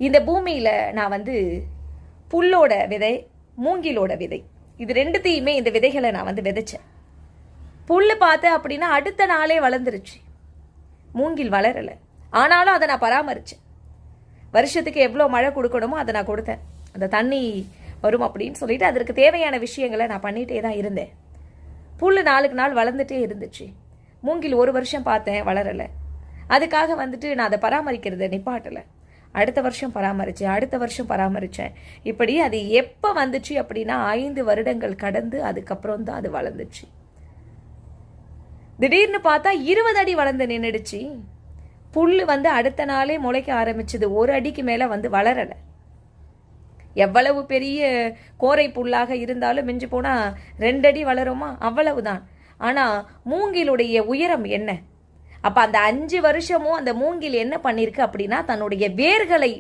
இந்த பூமியில் நான் வந்து புல்லோட விதை, மூங்கிலோட விதை, இது ரெண்டுத்தையுமே இந்த விதைகளை நான் வந்து விதைச்சேன். புல் பார்த்தேன் அப்படின்னா அடுத்த நாளே வளர்ந்துருச்சு. மூங்கில் வளரலை, ஆனாலும் அதை நான் பராமரித்தேன். வருஷத்துக்கு எவ்வளோ மழை கொடுக்கணுமோ அதை நான் கொடுத்தேன். அந்த தண்ணி வரும் அப்படின்னு சொல்லிட்டு அதற்கு தேவையான விஷயங்களை நான் பண்ணிகிட்டே தான் இருந்தேன். புல் நாளுக்கு நாள் வளர்ந்துட்டே இருந்துச்சு. மூங்கில் ஒரு வருஷம் பார்த்தேன், வளரலை. அதுக்காக வந்துட்டு நான் அதை பராமரிக்கிறத நிப்பாட்டலை. அடுத்த வருஷம் பராமரித்தேன், அடுத்த வருஷம் பராமரித்தேன். இப்படி அது எப்போ வந்துச்சு அப்படின்னா 5 வருடங்கள் கடந்து அதுக்கப்புறம் தான் அது வளர்ந்துச்சு. திடீர்னு பார்த்தா 20 அடி வளர்ந்து நின்றுடுச்சு. புல் வந்து அடுத்த நாளே முளைக்க ஆரம்பிச்சது. 1 அடிக்கு மேலே வந்து வளரலை. எவ்வளவு பெரிய கோரை புல்லாக இருந்தாலும் மிஞ்சி போனால் 2 அடி வளருமா, அவ்வளவுதான். ஆனால் மூங்கிலுடைய உயரம் என்ன? அப்போ அந்த 5 வருஷமும் அந்த மூங்கில் என்ன பண்ணியிருக்கு அப்படின்னா தன்னுடைய வேர்களை